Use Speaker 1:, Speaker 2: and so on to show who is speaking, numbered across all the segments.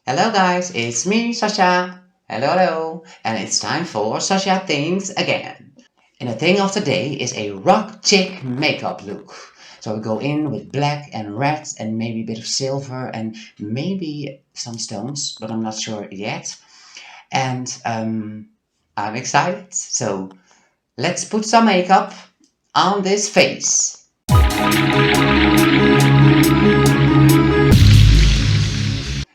Speaker 1: Hello guys, it's me, Sasha. Hello, and it's time for Sasha Things again. And the thing of the day is a rock chick makeup look. So we go in with black and red and maybe a bit of silver and maybe some stones, but I'm not sure yet. And I'm excited. So let's put some makeup on this face.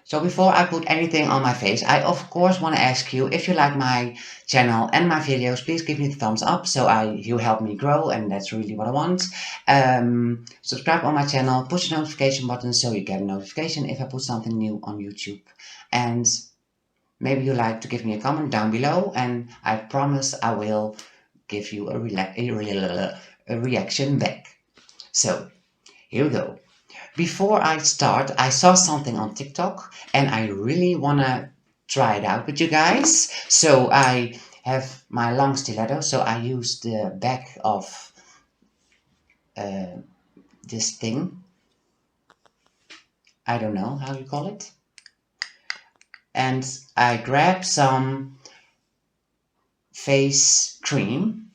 Speaker 1: So before I put anything on my face, I of course want to ask you, if you like my channel and my videos, please give me the thumbs up, so you help me grow, and that's really what I want. Subscribe on my channel, push the notification button so you get a notification if I put something new on YouTube. And maybe you like to give me a comment down below, and I promise I will give you a reaction back. So here we go. Before I start, I saw something on TikTok and I really want to try it out with you guys. So I have my long stiletto, so I use the back of this thing. I don't know how you call it. And I grab some face cream,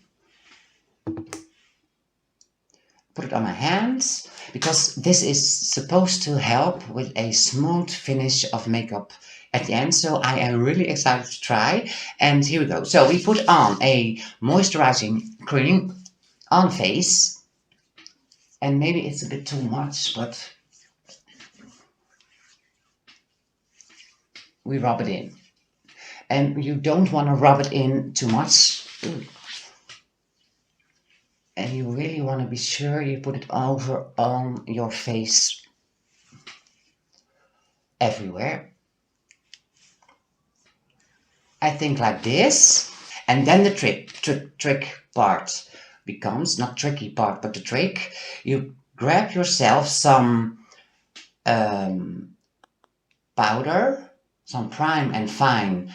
Speaker 1: put it on my hands, because this is supposed to help with a smooth finish of makeup at the end. So I am really excited to try. And here we go. So we put on a moisturizing cream on face, and maybe it's a bit too much, but we rub it in. And you don't want to rub it in too much. Ooh. And you really want to be sure you put it over on your face everywhere. I think like this. And then the trick part becomes, not tricky part, but the trick. You grab yourself some powder, some prime and fine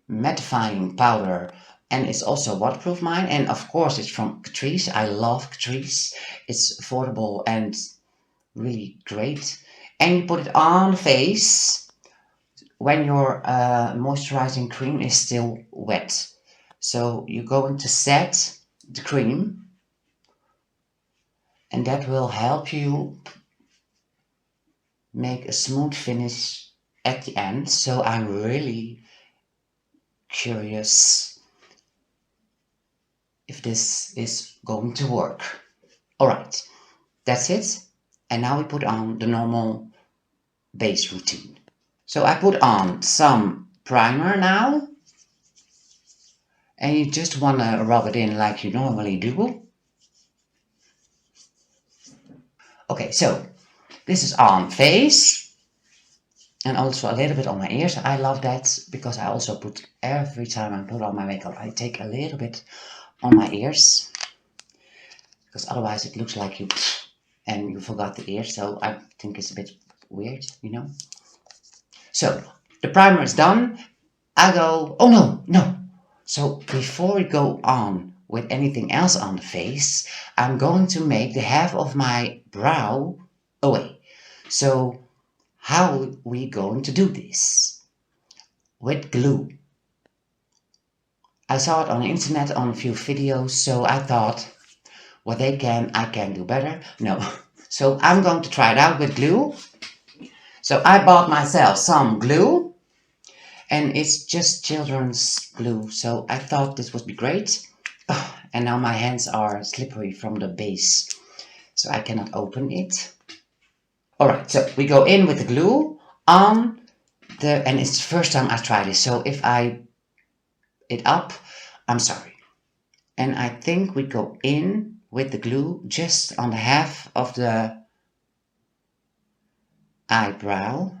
Speaker 1: mattifying powder, and it's also waterproof, mine, and of course it's from Catrice. I love Catrice. It's affordable and really great. And you put it on the face when your moisturizing cream is still wet. So you're going to set the cream, and that will help you make a smooth finish at the end. So I'm really curious if this is going to work. All right, that's it. And now we put on the normal base routine. So I put on some primer now, and you just want to rub it in like you normally do. Okay, so this is on face, and also a little bit on my ears. I love that because I also put, every time I put on my makeup, I take a little bit on my ears, because otherwise it looks like you and you forgot the ear. So I think it's a bit weird, you know. So the primer is done. I go, oh no. So before we go on with anything else on the face, I'm going to make the half of my brow away. So how are we going to do this? With glue. I saw it on the internet on a few videos, so I thought, what they can, I can do better. No. So I'm going to try it out with glue. So I bought myself some glue, and it's just children's glue. So I thought this would be great. Oh, and now my hands are slippery from the base, so I cannot open it. All right, so we go in with the glue on the, and it's the first time I try this. So if I it up, I'm sorry. And I think we go in with the glue just on the half of the brow,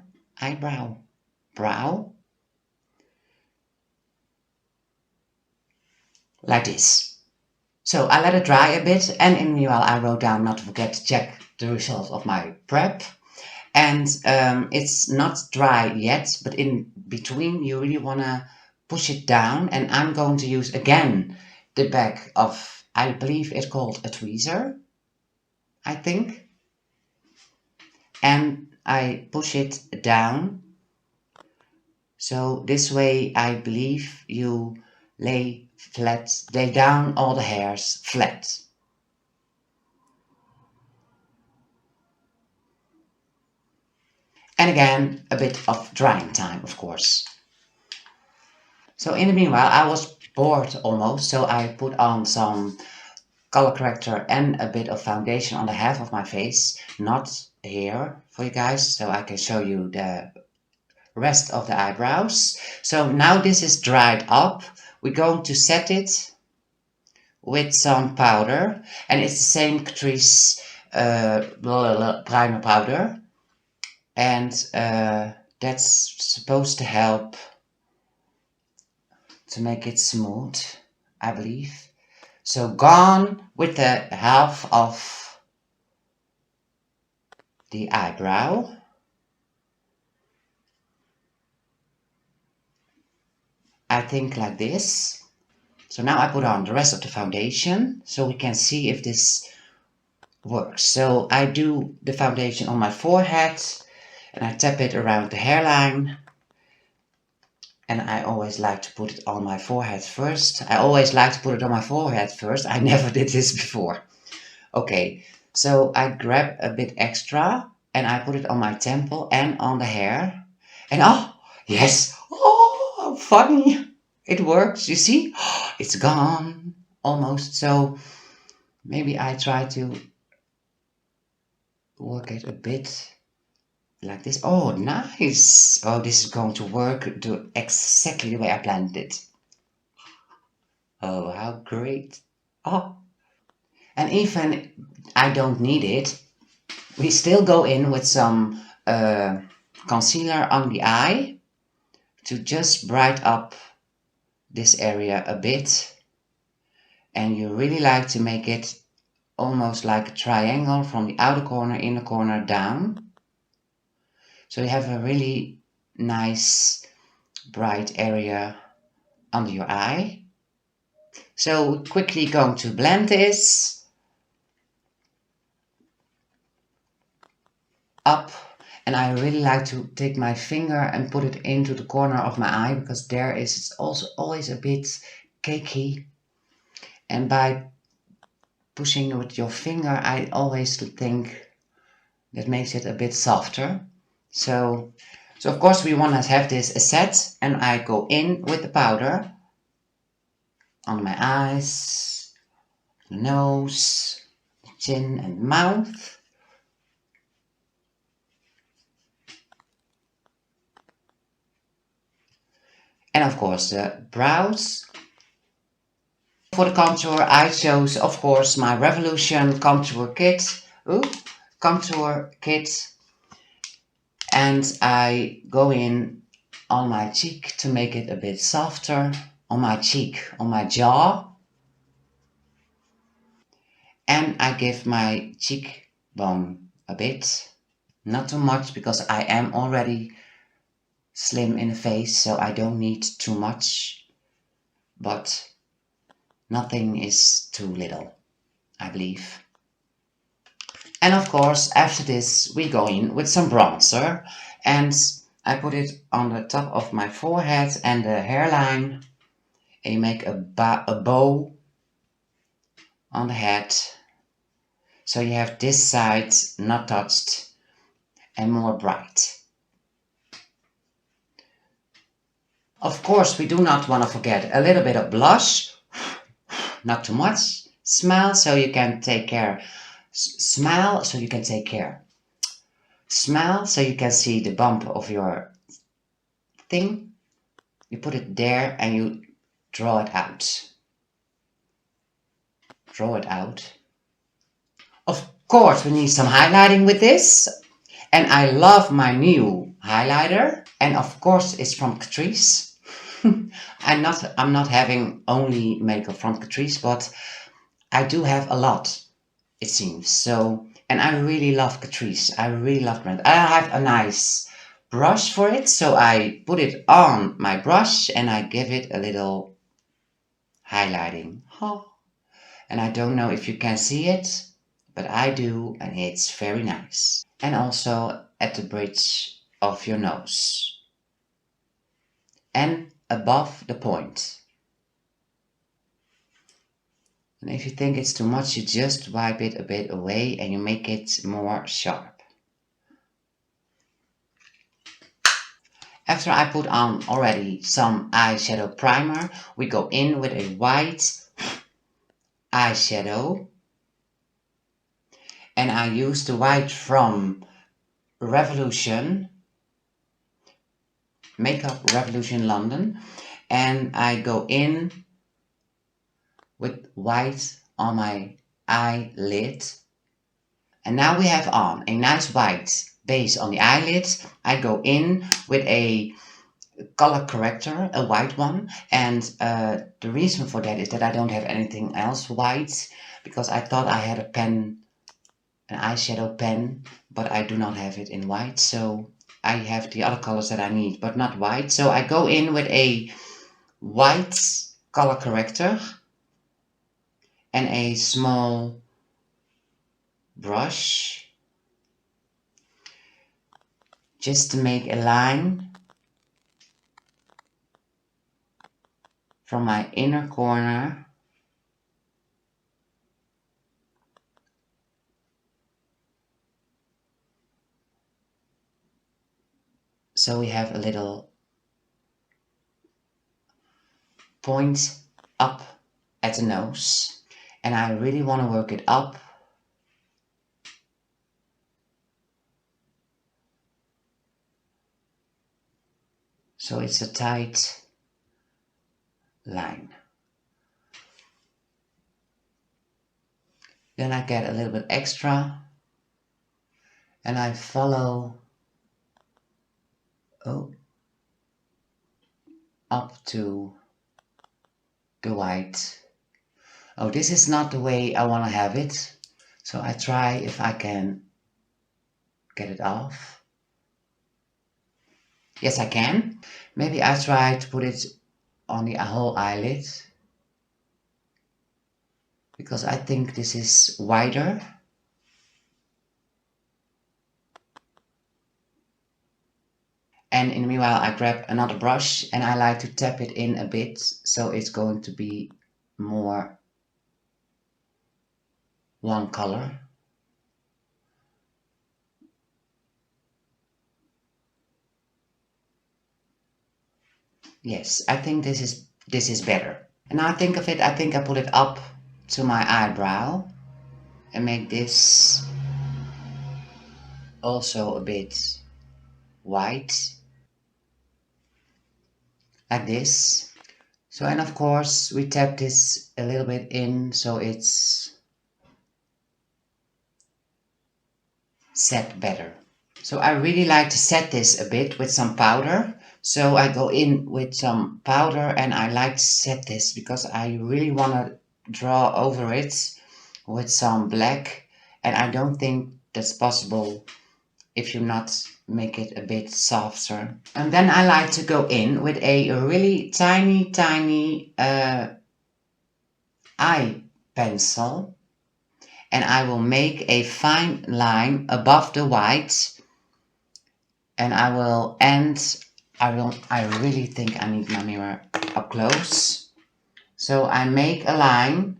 Speaker 1: like this. So I let it dry a bit, and in the meanwhile I wrote down not to forget to check the result of my prep. And it's not dry yet, but in between you really want to push it down, and I'm going to use again the back of, I believe it's called a tweezer, I think, and I push it down So this way, I believe you lay down all the hairs flat. And again, a bit of drying time, of course. So in the meanwhile, I was bored almost, so I put on some color corrector and a bit of foundation on the half of my face, not here for you guys, so I can show you the rest of the eyebrows. So now this is dried up, we're going to set it with some powder, and it's the same Catrice primer powder, and that's supposed to help to make it smooth, I believe. So gone with the half of the eyebrow. I think like this. So now I put on the rest of the foundation so we can see if this works. So I do the foundation on my forehead and I tap it around the hairline. And I always like to put it on my forehead first. I never did this before. Okay, so I grab a bit extra and I put it on my temple and on the hair. And oh, yes, oh, funny. It works, you see? It's gone, almost. So maybe I try to work it a bit like this. Oh, nice. Oh, this is going to work exactly the way I planned it. Oh, how great. Oh, and even I don't need it, we still go in with some concealer on the eye to just brighten up this area a bit. And you really like to make it almost like a triangle from the outer corner, inner corner down. So you have a really nice bright area under your eye. So we're quickly going to blend this up, and I really like to take my finger and put it into the corner of my eye because there is it's also always a bit cakey, and by pushing with your finger I always think that makes it a bit softer. So of course we want to have this set, and I go in with the powder on my eyes, the nose, the chin and mouth. And of course the brows. For the contour I chose of course my Revolution contour kit. And I go in on my cheek to make it a bit softer, on my cheek, on my jaw. And I give my cheekbone a bit, not too much because I am already slim in the face, so I don't need too much, but nothing is too little, I believe. And of course, after this, we go in with some bronzer, and I put it on the top of my forehead and the hairline, and you make a bow on the head, so you have this side not touched and more bright. Of course, we do not want to forget a little bit of blush, not too much. Smile so you can take care. Smile so you can take care. Smile so you can see the bump of your thing. You put it there and you draw it out. Draw it out. Of course, we need some highlighting with this. And I love my new highlighter. And of course, it's from Catrice. I'm not having only makeup from Catrice, but I do have a lot, it seems. So, and I really love Catrice. I really love brand. I have a nice brush for it, so I put it on my brush and I give it a little highlighting. And I don't know if you can see it, but I do, and it's very nice. And also at the bridge of your nose. above the point. And if you think it's too much, you just wipe it a bit away and you make it more sharp. After I put on already some eyeshadow primer, we go in with a white eyeshadow. And I use the white from Revolution, Makeup Revolution London. And I go in with white on my eyelid. And now we have on a nice white base on the eyelid. I go in with a color corrector, a white one, and the reason for that is that I don't have anything else white, because I thought I had a pen, an eyeshadow pen, but I do not have it in white, so I have the other colors that I need, but not white. So I go in with a white color corrector and a small brush just to make a line from my inner corner so we have a little point up at the nose, and I really want to work it up so it's a tight line. Then I get a little bit extra and I follow up to the white. Oh, this is not the way I want to have it, so I try if I can get it off. Yes, I can. Maybe I try to put it on the whole eyelid, because I think this is wider. And in the meanwhile, I grab another brush and I like to tap it in a bit, so it's going to be more one color. Yes, I think this is better. And now I think of it, I think I put it up to my eyebrow and make this also a bit white, like this. So, and of course we tap this a little bit in so it's set better. So I really like to set this a bit with some powder. So I go in with some powder and I like to set this because I really want to draw over it with some black, and I don't think that's possible if you not make it a bit softer. And then I like to go in with a really tiny eye pencil, and I will make a fine line above the white, and I will end, I really think I need my mirror up close. So I make a line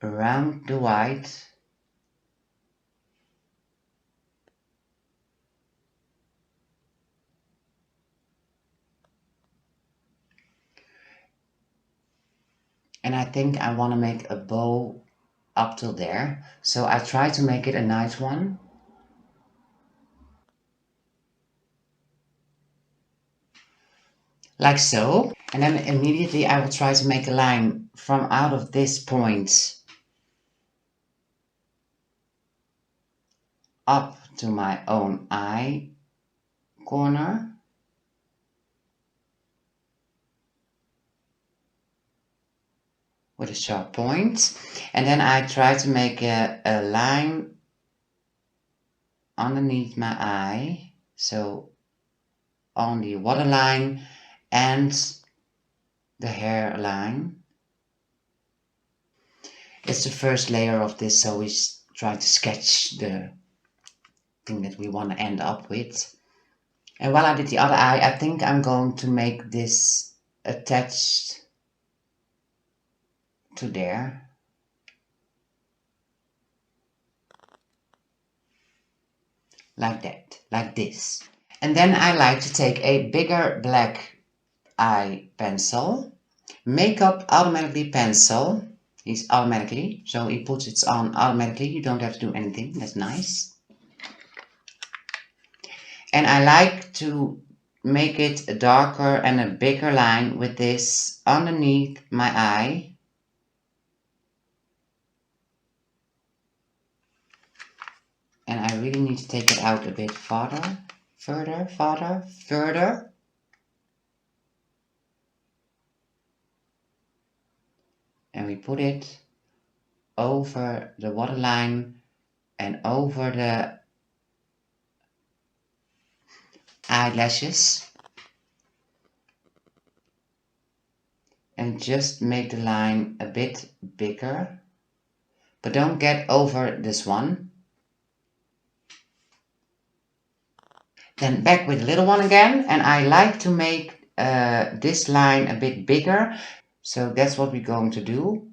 Speaker 1: around the white, and I think I want to make a bow up till there. So I try to make it a nice one. Like so. And then immediately I will try to make a line from out of this point up to my own eye corner. With a sharp point. And then I try to make a line underneath my eye. So on the waterline and the hairline. It's the first layer of this, so we try to sketch the thing that we want to end up with. And while I did the other eye, I think I'm going to make this attached to there. Like that, like this. And then I like to take a bigger black eye pencil. Makeup automatically pencil. He's automatically, so he puts it on automatically. You don't have to do anything. That's nice. And I like to make it a darker and a bigger line with this underneath my eye. And I really need to take it out a bit farther. Further. And we put it over the waterline and over the eyelashes. And just make the line a bit bigger. But don't get over this one. Then back with the little one again. And I like to make this line a bit bigger. So that's what we're going to do.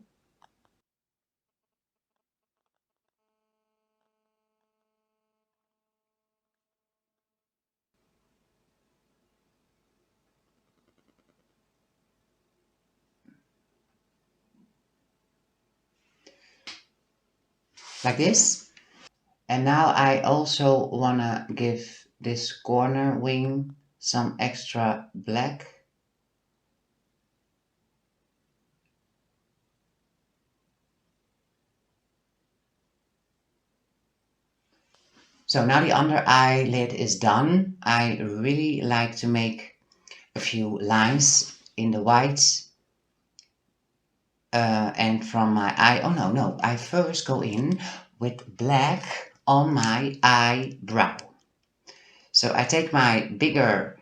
Speaker 1: Like this. And now I also want to give this corner wing some extra black. So now the under eyelid is done. I really like to make a few lines in the white. And from my eye, oh no, I first go in with black on my eyebrow. So I take my bigger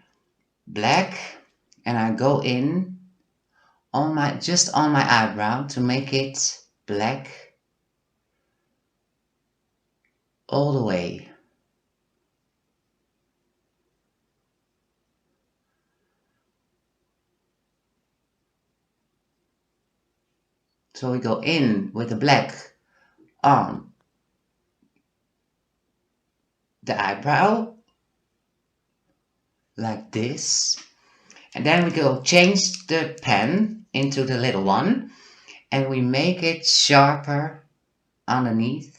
Speaker 1: black and I go in on just on my eyebrow to make it black all the way. So we go in with the black on the eyebrow, like this. And then we go change the pen into the little one and we make it sharper underneath.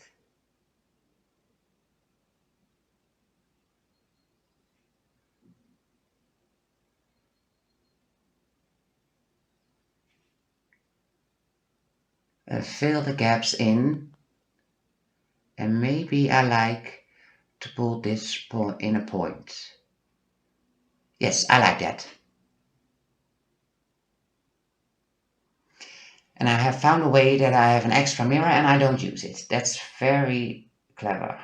Speaker 1: Fill the gaps in. And maybe I like to pull this in a point. Yes, I like that. And I have found a way that I have an extra mirror and I don't use it. That's very clever.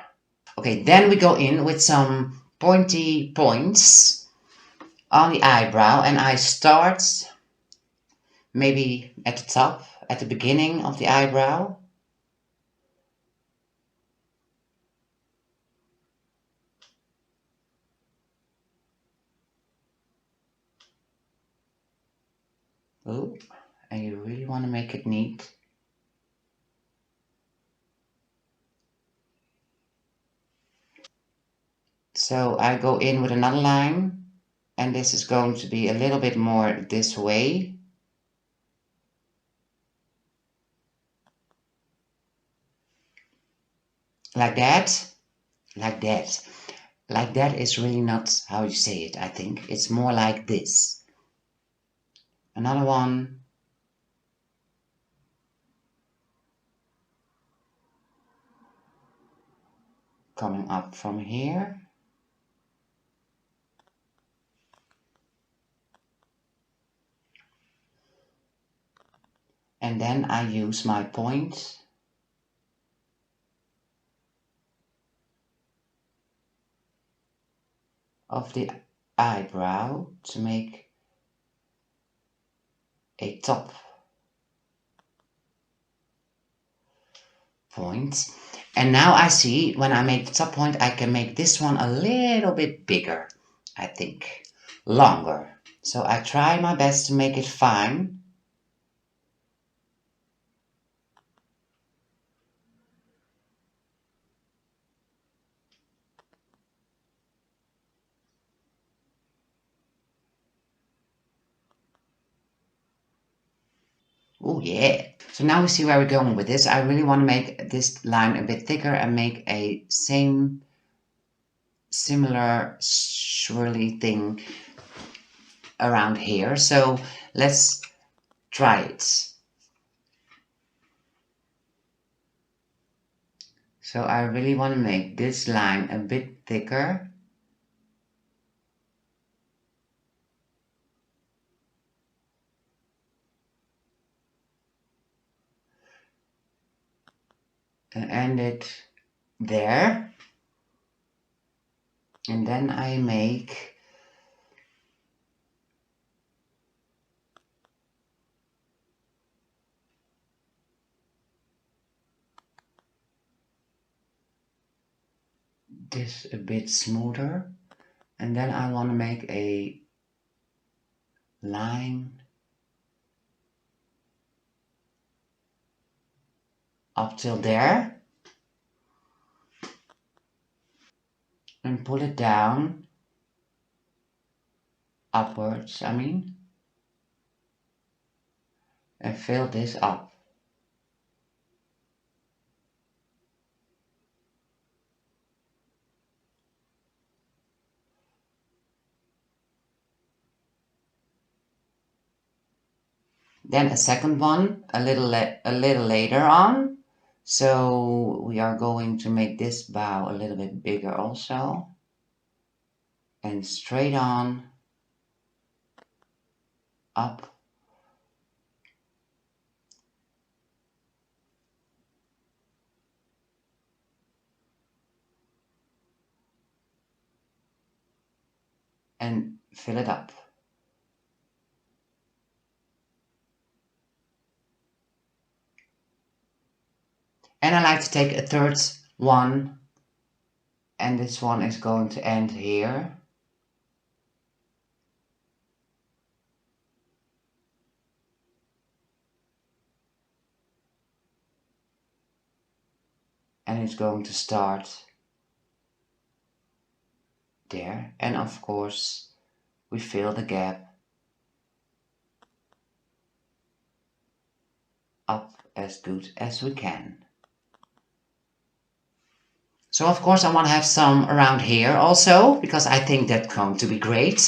Speaker 1: Okay, then we go in with some pointy points on the eyebrow and I start maybe at the top, at the beginning of the eyebrow. Oh, and you really want to make it neat. So I go in with another line and this is going to be a little bit more this way. Like that, like that. Like that is really not how you say it, I think. It's more like this. Another one. Coming up from here. And then I use my point of the eyebrow to make a top. point. And now I see when I make the top point, I can make this one a little bit bigger, I think, longer. So I try my best to make it fine. Oh yeah. So now we see where we're going with this. I really want to make this line a bit thicker and make a similar swirly thing around here. So let's try it. So I really want to make this line a bit thicker. And end it there. And then I make this a bit smoother. And then I want to make a line up till there. And pull it down. Upwards, I mean. And fill this up. Then a second one a little later on. So we are going to make this bow a little bit bigger also. And straight on up. And fill it up. And I like to take a third one, and this one is going to end here. And it's going to start there. And of course, we fill the gap up as good as we can. So of course I want to have some around here also, because I think that's going to be great.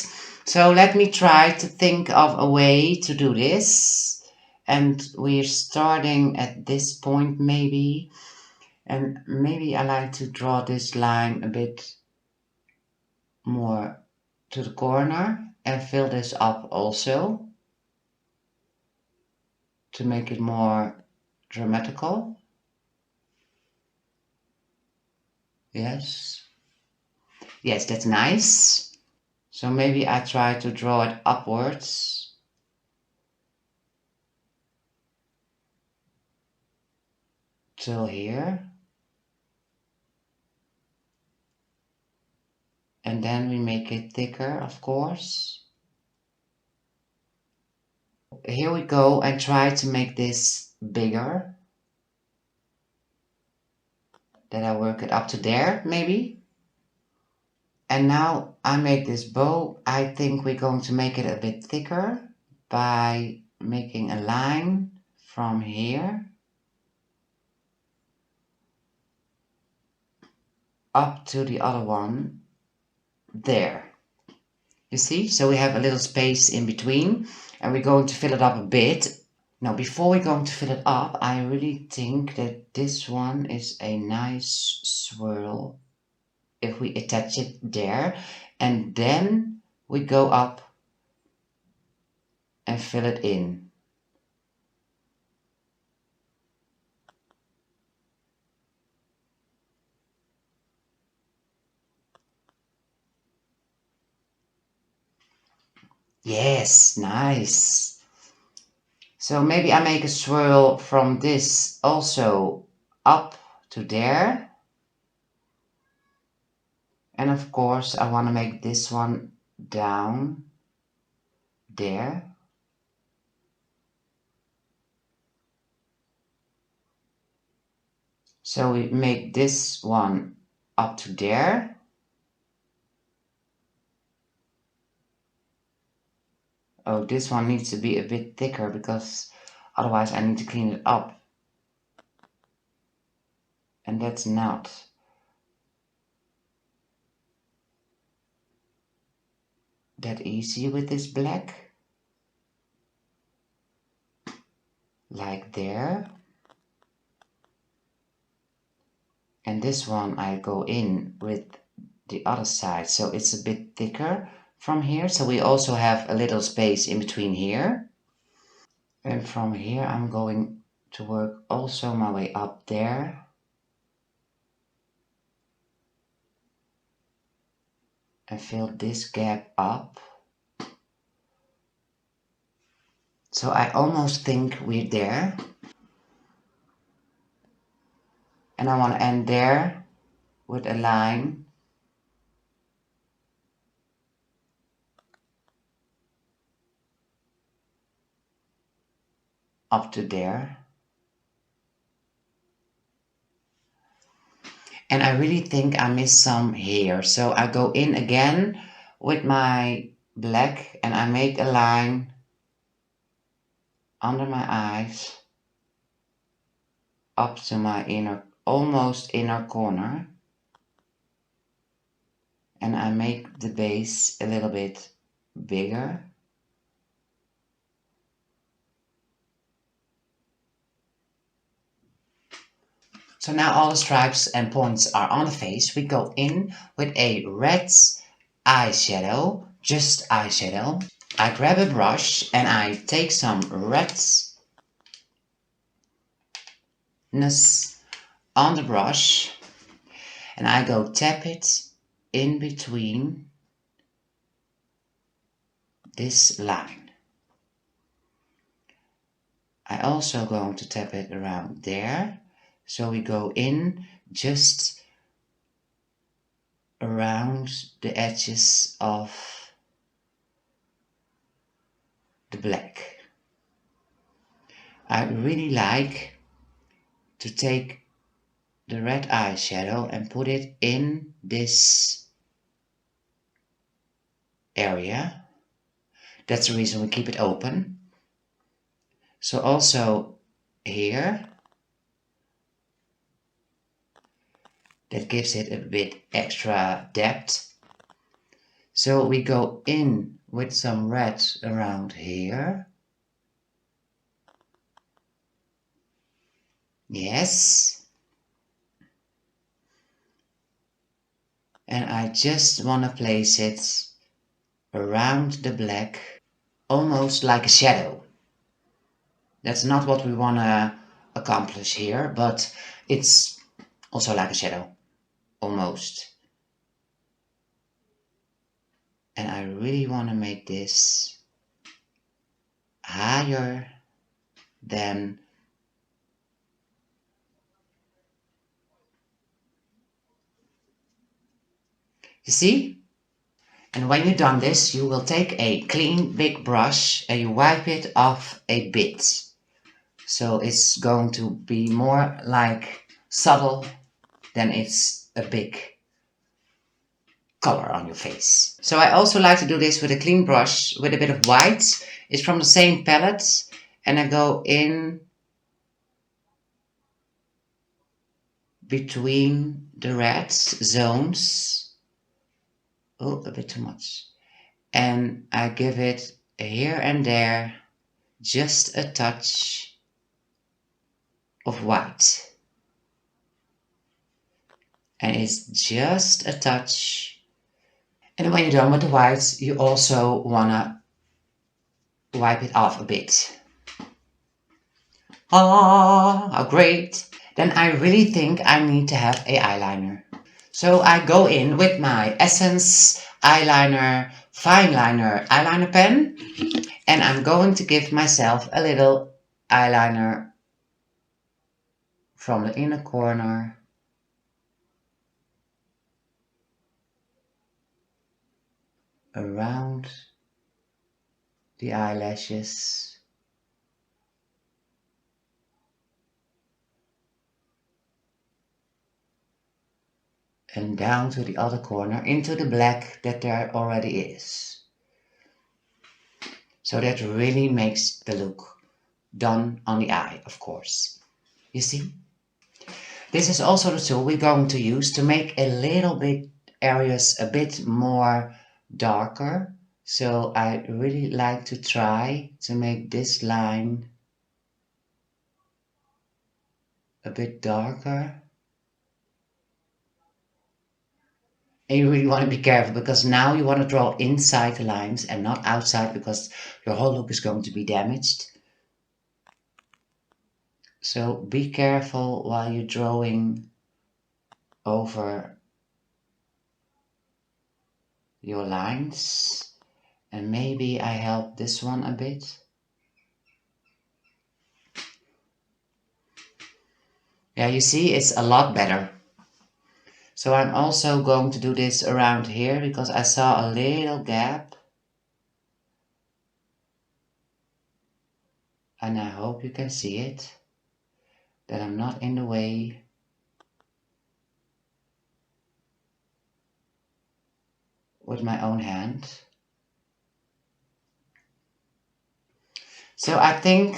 Speaker 1: So let me try to think of a way to do this. And we're starting at this point maybe. And maybe I like to draw this line a bit more to the corner and fill this up also to make it more dramatical. Yes. Yes, that's nice. So maybe I try to draw it upwards. Till here. And then we make it thicker, of course. Here we go and try to make this bigger. Then I work it up to there, maybe. And now I make this bow. I think we're going to make it a bit thicker by making a line from here up to the other one there. You see? So we have a little space in between, and we're going to fill it up a bit. Now, before we're going to fill it up, I really think that this one is a nice swirl if we attach it there, and then we go up and fill it in. Yes, nice. So maybe I make a swirl from this also up to there. And of course I want to make this one down there. So we make this one up to there. Oh, this one needs to be a bit thicker because otherwise I need to clean it up. And that's not that easy with this black. Like there. And this one I go in with the other side, so it's a bit thicker from here. So we also have a little space in between here. And from here I'm going to work also my way up there. And fill this gap up. So I almost think we're there. And I want to end there with a line. Up to there. And I really think I missed some here. So I go in again with my black and I make a line under my eyes up to my inner, almost inner corner. And I make the base a little bit bigger. So now all the stripes and points are on the face. We go in with a red eyeshadow, just eyeshadow. I grab a brush and I take some redness on the brush and I go tap it in between this line. I also going to tap it around there. So we go in just around the edges of the black. I really like to take the red eyeshadow and put it in this area. That's the reason we keep it open. So also here, that gives it a bit extra depth. So we go in with some red around here. Yes. And I just want to place it around the black, almost like a shadow. That's not what we want to accomplish here, but it's also like a shadow. Almost. And I really want to make this higher than you see? And when you've done this, you will take a clean big brush and you wipe it off a bit. So it's going to be more like subtle than it's a big color on your face. So I also like to do this with a clean brush with a bit of white. It's from the same palette and I go in between the red zones. Oh, a bit too much. And I give it here and there just a touch of white. And it's just a touch. And when you're done with the white, you also wanna wipe it off a bit. Ah, how great. Then I really think I need to have a eyeliner. So I go in with my Essence Eyeliner Fine Liner eyeliner pen. And I'm going to give myself a little eyeliner from the inner corner around the eyelashes and down to the other corner into the black that there already is. So that really makes the look done on the eye, of course. You see? This is also the tool we're going to use to make a little bit areas a bit more darker. So I really like to try to make this line a bit darker. And you really want to be careful because now you want to draw inside the lines and not outside because your whole look is going to be damaged. So be careful while you're drawing over your lines. And maybe I help this one a bit. Yeah, you see, it's a lot better. So I'm also going to do this around here because I saw a little gap. And I hope you can see it, that I'm not in the way. With my own hand. So I think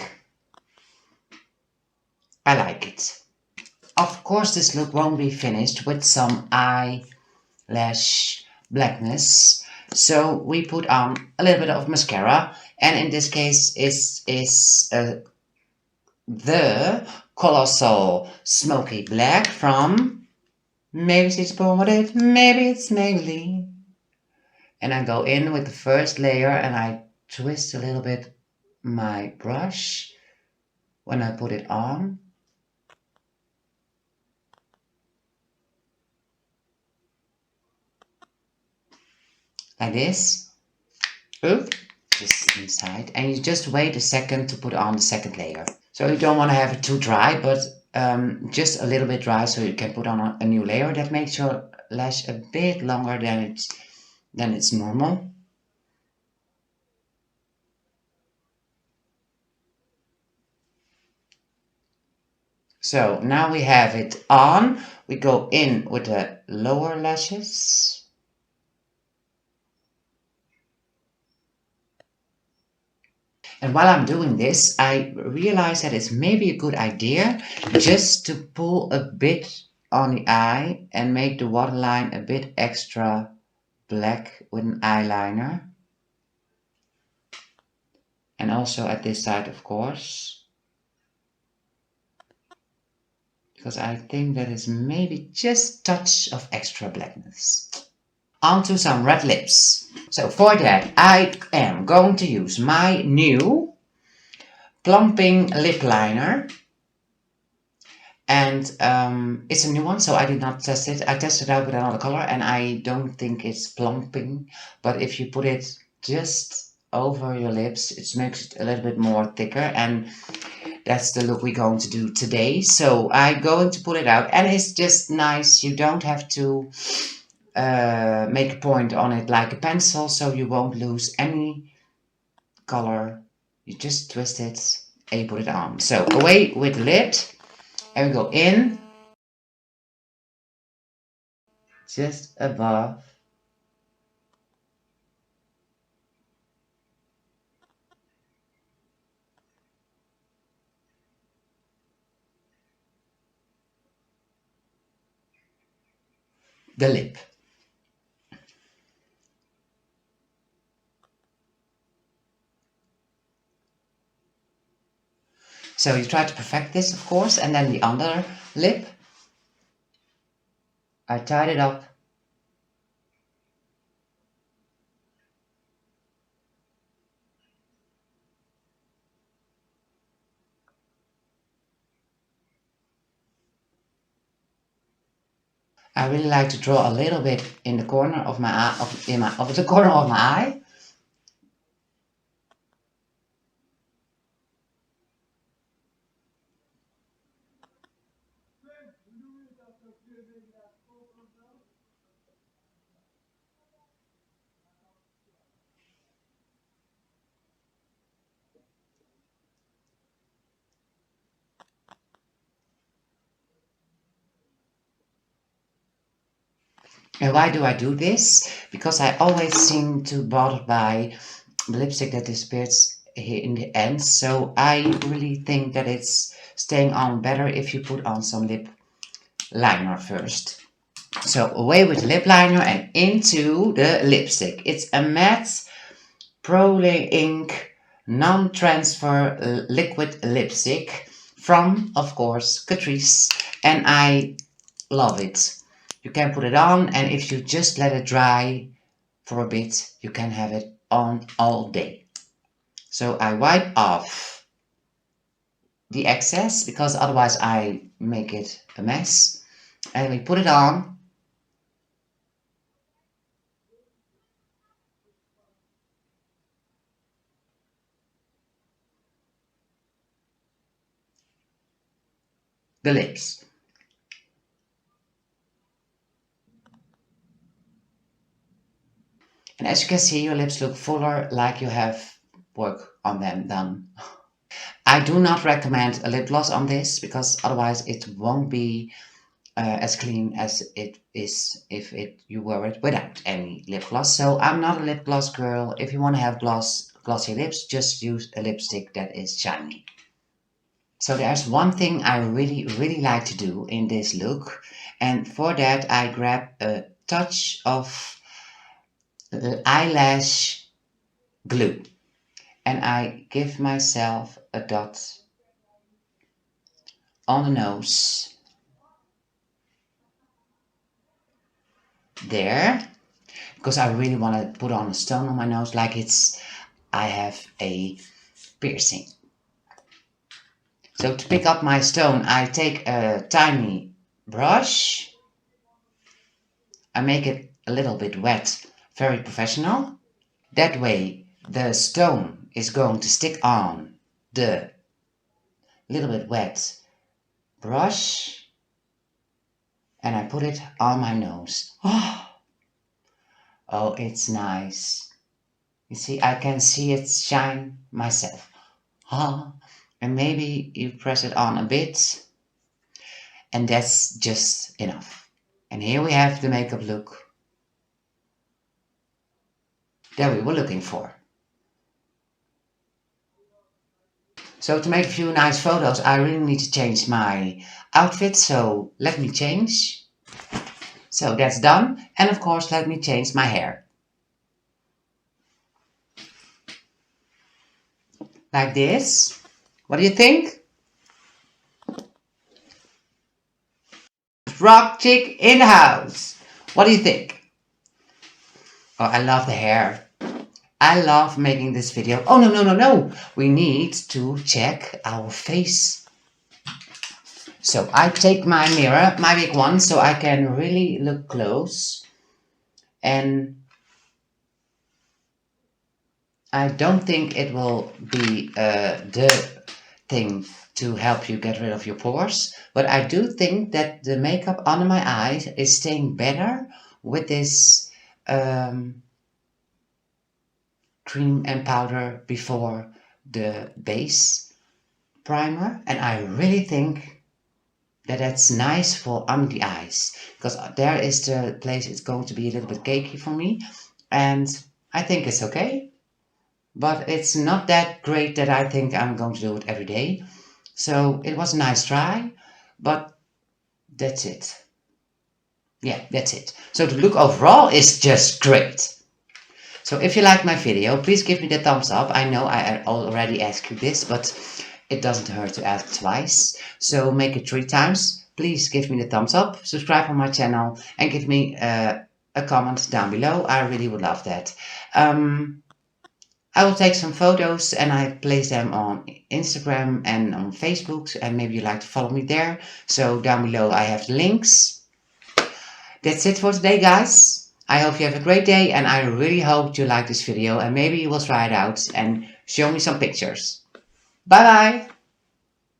Speaker 1: I like it. Of course this look won't be finished with some eyelash blackness. So we put on a little bit of mascara, and in this case is the Colossal Smoky Black from maybe it's Pomade, maybe it's Maybelline. And I go in with the first layer and I twist a little bit my brush when I put it on. Like this. Oops, just inside. And you just wait a second to put on the second layer. So you don't want to have it too dry, but just a little bit dry so you can put on a new layer. That makes your lash a bit longer than it's normal. So now we have it on. We go in with the lower lashes. And while I'm doing this, I realize that it's maybe a good idea just to pull a bit on the eye and make the waterline a bit extra black with an eyeliner. And also at this side, of course. Because I think that is maybe just a touch of extra blackness. Onto some red lips. So for that, I am going to use my new plumping lip liner. And it's a new one, so I did not test it. I tested it out with another color and I don't think it's plumping. But if you put it just over your lips, it makes it a little bit more thicker. And that's the look we're going to do today. So I'm going to put it out and it's just nice. You don't have to make a point on it like a pencil, so you won't lose any color. You just twist it and you put it on. So away with the lid. And we go in just above the lip. So you try to perfect this, of course, and then the under lip. I tied it up. I really like to draw a little bit in the corner of my eye, of the corner of my eye. And why do I do this? Because I always seem to bothered by the lipstick that disappears here in the end. So I really think that it's staying on better if you put on some lip liner first. So away with the lip liner and into the lipstick. It's a matte Pro Ink non-transfer liquid lipstick from, of course, Catrice, and I love it. You can put it on, and if you just let it dry for a bit, you can have it on all day. So I wipe off the excess because otherwise I make it a mess, and we put it on. The lips. And as you can see, your lips look fuller, like you have work on them done. I do not recommend a lip gloss on this because otherwise it won't be as clean as it is if you wear it without any lip gloss. So I'm not a lip gloss girl. If you want to have glossy lips, just use a lipstick that is shiny. So there's one thing I really like to do in this look, and for that I grab a touch of eyelash glue and I give myself a dot on the nose there, because I really want to put on a stone on my nose like I have a piercing. So to pick up my stone, I take a tiny brush, I make it a little bit wet, very professional. That way the stone is going to stick on the little bit wet brush, and I put it on my nose. Oh, it's nice. You see, I can see it shine myself. And maybe you press it on a bit, and that's just enough. And here we have the makeup look that we were looking for. So to make a few nice photos, I really need to change my outfit, so let me change. So that's done, and of course let me change my hair. Like this. What do you think? Rock chick in the house. What do you think? Oh, I love the hair. I love making this video. Oh, no. We need to check our face. So I take my mirror, my big one, so I can really look close. And I don't think it will be the thing to help you get rid of your pores, but I do think that the makeup under my eyes is staying better with this cream and powder before the base primer, and I really think that that's nice for under the eyes, because there is the place it's going to be a little bit cakey for me, and I think it's okay, but it's not that great that I think I'm going to do it every day. So it was a nice try, but that's it. Yeah, that's it. So the look overall is just great. So if you like my video, please give me the thumbs up. I know I already asked you this, but it doesn't hurt to ask twice. So make it 3 times. Please give me the thumbs up, subscribe on my channel, and give me a comment down below. I really would love that. I will take some photos and I place them on Instagram and on Facebook, and maybe you like to follow me there. So down below I have the links. That's it for today, guys. I hope you have a great day, and I really hope you like this video, and maybe you will try it out and show me some pictures. Bye bye!